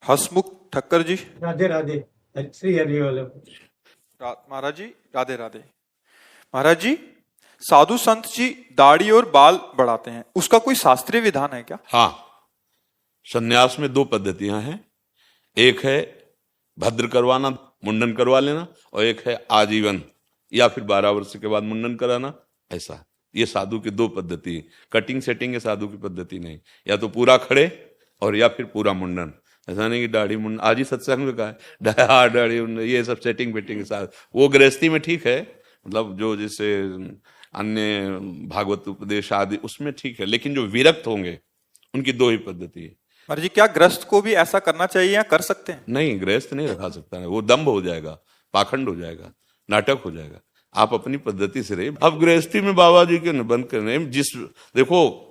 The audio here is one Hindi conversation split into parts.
हसमुख ठक्कर जी। राधे राधे। श्री हरि वल्लभ। महाराज जी राधे राधे। महाराज जी, साधु संत जी दाढ़ी और बाल बढ़ाते हैं, उसका कोई शास्त्रीय विधान है क्या? हाँ, संन्यास में दो पद्धतियां हैं। एक है भद्र करवाना, मुंडन करवा लेना, और एक है आजीवन या फिर 12 वर्ष के बाद मुंडन कराना। ऐसा ये साधु की दो पद्धति। कटिंग सेटिंग है साधु की पद्धति नहीं। या तो पूरा खड़े और या फिर पूरा मुंडन। ऐसा नहीं कि दाढ़ी मुंडन, आज ही सत्संग में कहा है दाढ़ी मुंडन, ये सब सेटिंग वेटिंग के साथ। वो गृहस्थी में ठीक है, मतलब जो जैसे अन्य भागवत उपदेश आदि उसमें ठीक है, लेकिन जो विरक्त होंगे उनकी दो ही पद्धति है। महाराज जी, क्या गृहस्थ को भी ऐसा करना चाहिए या कर सकते हैं? नहीं, गृहस्थ नहीं रखा सकता है, वो दम्भ हो जाएगा, पाखंड हो जाएगा, नाटक हो जाएगा। आप अपनी पद्धति से रहिए। अब गृहस्थी में बाबा जी के बंद करने देखो,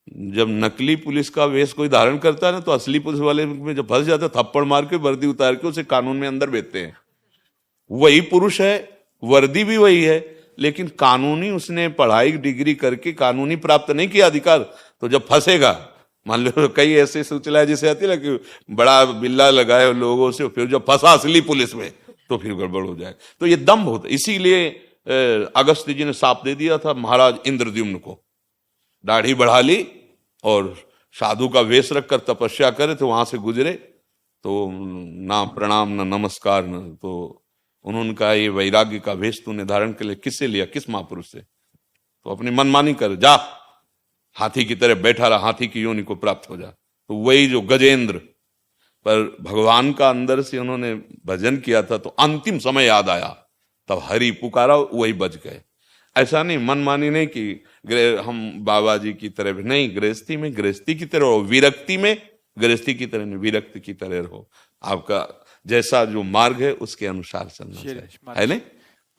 जब नकली पुलिस का वेश कोई धारण करता है ना, तो असली पुलिस वाले में जब फंस जाता है, थप्पड़ मार के वर्दी उतार के उसे कानून में अंदर भेजते हैं। वही पुरुष है, वर्दी भी वही है, लेकिन कानूनी उसने पढ़ाई डिग्री करके कानूनी प्राप्त नहीं किया अधिकार। तो जब फंसेगा, मान लो कई ऐसे सूचना जैसे आती है ना कि बड़ा बिल्ला लगाए लोगों से, फिर जब फंसा असली पुलिस में तो फिर गड़बड़ हो जाए। तो ये दम्भ होता है। इसीलिए अगस्त्य जी ने शाप दे दिया था महाराज इंद्रद्युम्न को, दाढ़ी बढ़ा ली और साधु का वेश रखकर तपस्या करे, तो वहां से गुजरे तो ना प्रणाम ना नमस्कार न, तो उन्होंने कहा ये वैराग्य का वेश तूने धारण के लिए किससे लिया, किस महापुरुष से? तो अपनी मनमानी कर, जा हाथी की तरह बैठा रहा, हाथी की योनि को प्राप्त हो जा। तो वही जो गजेंद्र, पर भगवान का अंदर से उन्होंने भजन किया था, तो अंतिम समय याद आया, तब हरि पुकारा, वही बच गए। ऐसा नहीं, मनमानी नहीं कि हम बाबा जी की तरह भी नहीं, गृहस्थी में गृहस्थी की तरह रहो, विरक्ति में गृहस्थी की तरह नहीं, विरक्ति की तरह रहो। आपका जैसा जो मार्ग है उसके अनुसार चलना चाहिए, है नहीं?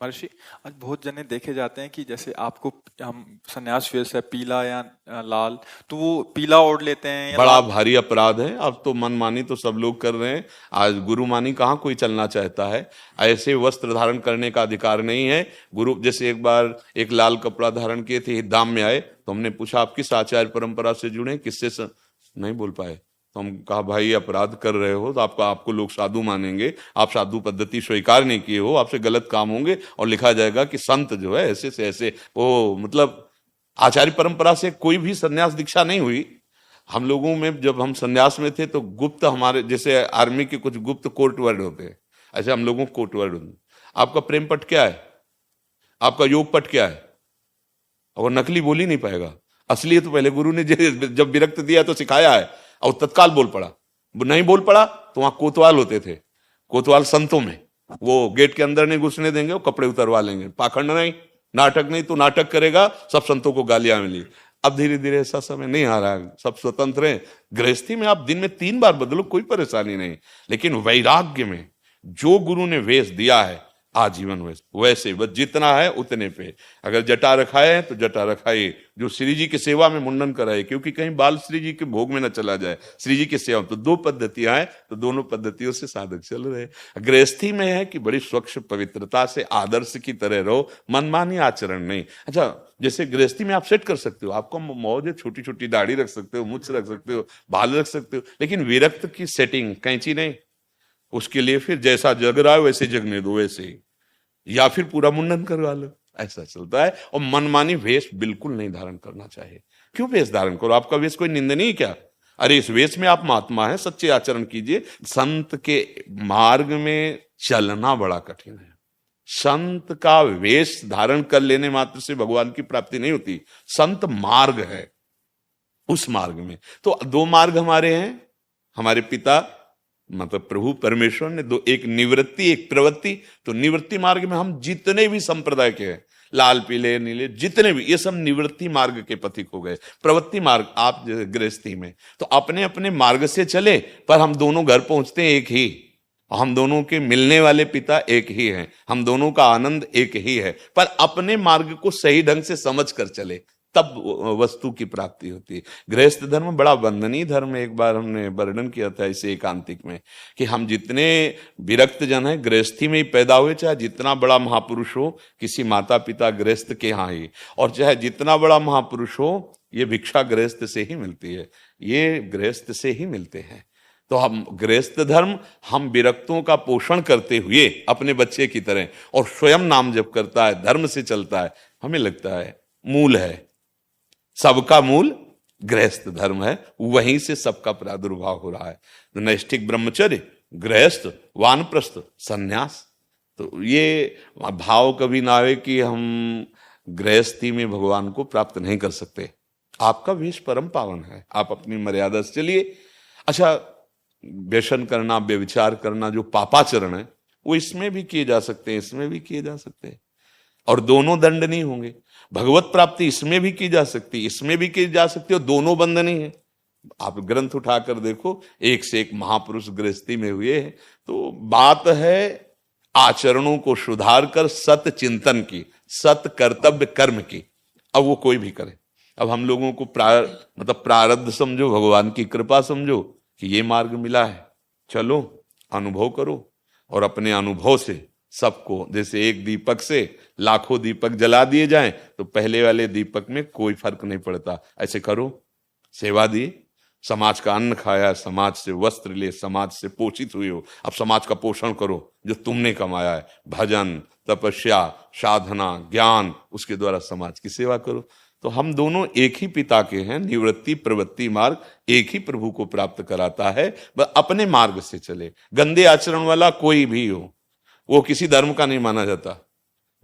महर्षि, आज बहुत जने देखे जाते हैं कि जैसे आपको हम संन्यास वेश है पीला या लाल, तो वो पीला ओढ़ लेते हैं। बड़ा भारी अपराध है। अब तो मनमानी तो सब लोग कर रहे हैं, आज गुरुमानी कहाँ कोई चलना चाहता है। ऐसे वस्त्र धारण करने का अधिकार नहीं है। गुरु जैसे एक बार एक लाल कपड़ा धारण किए थे, धाम में आए, तो हमने पूछा आप किस आचार्य परंपरा से जुड़े, किससे नहीं बोल पाए। तो हम कहा भाई अपराध कर रहे हो, तो आपको लोग साधु मानेंगे, आप साधु पद्धति स्वीकार नहीं किए हो, आपसे गलत काम होंगे और लिखा जाएगा कि संत जो है ऐसे से ऐसे। वो मतलब आचार्य परंपरा से कोई भी संन्यास दीक्षा नहीं हुई। हम लोगों में जब हम संन्यास में थे तो गुप्त, हमारे जैसे आर्मी के कुछ गुप्त कोर्ट वर्ड होते हैं, ऐसे हम लोगों को कोर्ट वर्ड होते। आपका प्रेम पट क्या है, आपका योग पट क्या है, और नकली बोल ही नहीं पाएगा। असली तो पहले गुरु ने जब विरक्त दिया तो सिखाया है, और तत्काल बोल पड़ा। नहीं बोल पड़ा तो वहां कोतवाल होते थे, कोतवाल संतों में, वो गेट के अंदर नहीं घुसने देंगे, वो कपड़े उतरवा लेंगे। पाखंड नहीं, नाटक नहीं, तो नाटक करेगा, सब संतों को गालियां मिली। अब धीरे धीरे ऐसा समय नहीं आ रहा है, सब स्वतंत्र हैं। गृहस्थी में आप दिन में 3 बार बदलो, कोई परेशानी नहीं, लेकिन वैराग्य में जो गुरु ने वेश दिया है आजीवन वैसे बस जितना है उतने पे। अगर जटा रखाए है तो जटा रखाए, जो श्री जी की सेवा में मुंडन कराए, क्योंकि कहीं बाल श्री जी के भोग में न चला जाए, श्री जी की सेवा। तो 2 पद्धतियां हैं, तो दोनों पद्धतियों से साधक चल रहे। गृहस्थी में है कि बड़ी स्वच्छ पवित्रता से आदर्श की तरह रहो, मनमानी आचरण नहीं। अच्छा, जैसे गृहस्थी में आप सेट कर सकते हो, आपको मौज है, छोटी छोटी दाढ़ी रख सकते हो, मुछ रख सकते हो, बाल रख सकते हो, लेकिन विरक्त की सेटिंग कैंची नहीं। उसके लिए फिर जैसा जग रहा है वैसे जगने दो, वैसे ही, या फिर पूरा मुंडन करवा लो, ऐसा चलता है। और मनमानी वेश बिल्कुल नहीं धारण करना चाहिए। क्यों वेश धारण करो? आपका वेश कोई निंदनीय क्या? अरे इस वेश में आप महात्मा हैं, सच्चे आचरण कीजिए। संत के मार्ग में चलना बड़ा कठिन है। संत का वेश धारण कर लेने मात्र से भगवान की प्राप्ति नहीं होती। संत मार्ग है, उस मार्ग में तो 2 मार्ग हमारे हैं। हमारे पिता मतलब प्रभु परमेश्वर ने 2, एक निवृत्ति एक प्रवृत्ति। तो निवृत्ति मार्ग में हम जितने भी संप्रदाय के हैं, लाल पीले नीले जितने भी, ये सब निवृत्ति मार्ग के पथिक हो गए। प्रवृत्ति मार्ग आप गृहस्थी में तो अपने अपने मार्ग से चले, पर हम दोनों घर पहुंचते हैं एक ही, हम दोनों के मिलने वाले पिता एक ही हैं, हम दोनों का आनंद एक ही है। पर अपने मार्ग को सही ढंग से समझ कर चले, तब वस्तु की प्राप्ति होती है। गृहस्थ धर्म बड़ा बंधनीय धर्म है। एक बार हमने वर्णन किया था इसे एकांतिक में कि हम जितने विरक्त जन हैं गृहस्थी में ही पैदा हुए, चाहे जितना बड़ा महापुरुष हो, किसी माता पिता गृहस्थ के यहाँ ही, और चाहे जितना बड़ा महापुरुष हो, ये भिक्षा गृहस्थ से ही मिलती है, ये गृहस्थ से ही मिलते हैं। तो हम गृहस्थ धर्म, हम विरक्तों का पोषण करते हुए अपने बच्चे की तरह, और स्वयं नाम जप करता है, धर्म से चलता है, हमें लगता है मूल है, सबका मूल गृहस्थ धर्म है, वहीं से सबका प्रादुर्भाव हो रहा है। तो नैष्ठिक ब्रह्मचर्य, गृहस्थ, वानप्रस्थ, सन्यास, तो ये भाव कभी ना आए कि हम गृहस्थी में भगवान को प्राप्त नहीं कर सकते। आपका वेश परम पावन है, आप अपनी मर्यादा से चलिए। अच्छा, व्यसन करना, व्यभिचार करना जो पापाचरण है, वो इसमें भी किए जा सकते हैं, इसमें भी किए जा सकते हैं, और दोनों दंड नहीं होंगे। भगवत प्राप्ति इसमें भी की जा सकती, इसमें भी की जा सकती, और दोनों बंद नहीं है। आप ग्रंथ उठाकर देखो, एक से एक महापुरुष गृहस्थी में हुए हैं। तो बात है आचरणों को सुधार कर सत चिंतन की, सत कर्तव्य कर्म की। अब वो कोई भी करे, अब हम लोगों को प्रारब्ध समझो, भगवान की कृपा समझो कि ये मार्ग मिला है, चलो अनुभव करो, और अपने अनुभव से सबको, जैसे एक दीपक से लाखों दीपक जला दिए जाएं तो पहले वाले दीपक में कोई फर्क नहीं पड़ता। ऐसे करो, सेवा दी, समाज का अन्न खाया, समाज से वस्त्र ले, समाज से पोषित हुए हो, अब समाज का पोषण करो जो तुमने कमाया है, भजन, तपस्या, साधना, ज्ञान, उसके द्वारा समाज की सेवा करो। तो हम दोनों एक ही पिता के हैं, निवृत्ति प्रवृत्ति मार्ग एक ही प्रभु को प्राप्त कराता है, वह अपने मार्ग से चले। गंदे आचरण वाला कोई भी हो, वो किसी धर्म का नहीं माना जाता।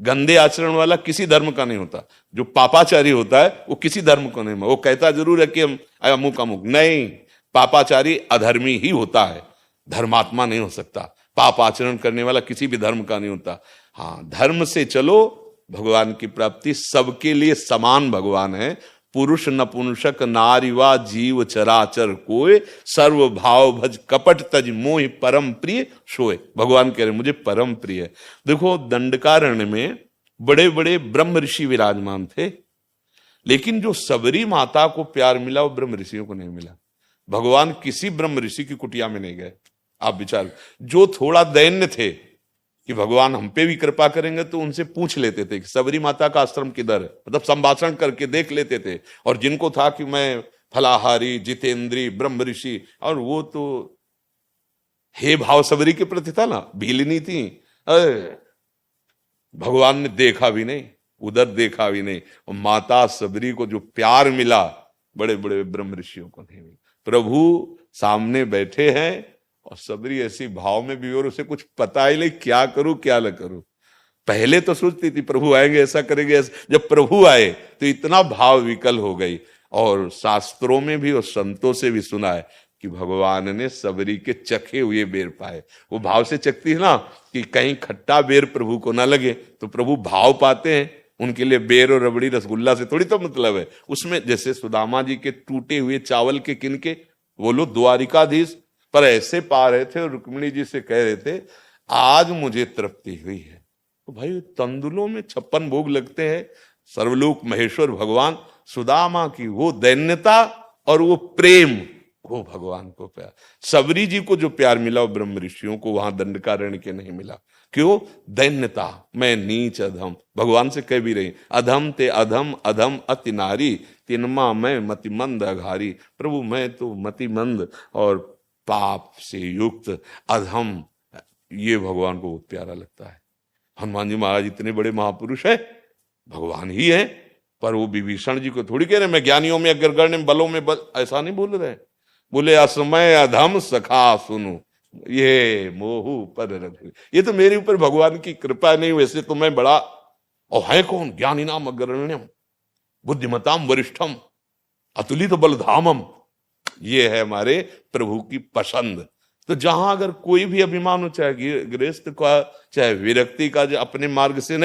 गंदे आचरण वाला किसी धर्म का नहीं होता। जो पापाचारी होता है वो किसी धर्म को नहीं, वो कहता जरूर है कि हम अमुक अमुक, नहीं, पापाचारी अधर्मी ही होता है, धर्मात्मा नहीं हो सकता। पाप आचरण करने वाला किसी भी धर्म का नहीं होता। हाँ, धर्म से चलो, भगवान की प्राप्ति सबके लिए समान भगवान है। पुरुष नपुंसक नारीवा जीव चराचर कोय, सर्व भाव भज कपट तज मोहि परम प्रिय सोय। भगवान कह रहे मुझे परम प्रिय है। देखो, दंडकारण्य में बड़े बड़े ब्रह्म ऋषि विराजमान थे, लेकिन जो सबरी माता को प्यार मिला वो ब्रह्म ऋषियों को नहीं मिला। भगवान किसी ब्रह्म ऋषि की कुटिया में नहीं गए। आप विचार, जो थोड़ा दैन्य थे कि भगवान हम पे भी कृपा करेंगे, तो उनसे पूछ लेते थे कि सबरी माता का आश्रम किधर है, मतलब संभाषण करके देख लेते थे। और जिनको था कि मैं फलाहारी, जितेंद्री, ब्रह्म ऋषि, और वो तो हे भाव सबरी के प्रति था ना, भीलिनी थी, भगवान ने देखा भी नहीं, उधर देखा भी नहीं। और माता सबरी को जो प्यार मिला, बड़े बड़े ब्रह्म ऋषियों को नहीं मिला। प्रभु सामने बैठे हैं और सबरी ऐसी भाव में भी, और उसे कुछ पता ही नहीं क्या करूं क्या न करूं। पहले तो सोचती थी प्रभु आएंगे, ऐसा करेंगे, जब प्रभु आए तो इतना भाव विकल हो गई। और शास्त्रों में भी और संतों से भी सुना है कि भगवान ने सबरी के चखे हुए बेर पाए। वो भाव से चखती है ना कि कहीं खट्टा बेर प्रभु को ना लगे, तो प्रभु भाव पाते हैं। उनके लिए बेर और रबड़ी रसगुल्ला से थोड़ी तो मतलब है। उसमें जैसे सुदामा जी के टूटे हुए चावल के किनके, वो लोग द्वारिकाधीश पर ऐसे पा रहे थे और रुक्मिणी जी से कह रहे थे आज मुझे तृप्ति हुई है। तो भाई, तंदुलों में 56 भोग लगते हैं। सर्वलोक महेश्वर भगवान, सुदामा की वो दैन्यता और वो प्रेम, वो भगवान को प्यार। सबरी जी को जो प्यार मिला वो ब्रह्म ऋषियों को वहां दंडकारण्य के नहीं मिला। क्यों? दैन्यता, मैं नीच अधम। भगवान से कह भी रही, अधम ते अधम, अधम अति नारी, तिनमा मैं मतिमंद अघारी। प्रभु, मैं तो मतिमंद और पाप से युक्त अधम, ये भगवान को बहुत प्यारा लगता है। हनुमान जी महाराज इतने बड़े महापुरुष है, भगवान ही है, पर वो विभीषण जी को थोड़ी कह रहे मैं ज्ञानियों में अग्रगण्य बलों में बल, ऐसा नहीं बोल रहे। बोले असमय अधम सखा सुनो, ये मोहू पर रख। ये तो मेरे ऊपर भगवान की कृपा नहीं, वैसे तो मैं बड़ा, और है कौन? ज्ञानी नाम अग्रगण्यम बुद्धिमताम वरिष्ठम अतुलित बलधामम। ये है हमारे प्रभु की पसंद। तो जहां अगर कोई भी अभिमान हो, चाहे गृहस्थ का, चाहे विरक्ति का, जो अपने मार्ग से नहीं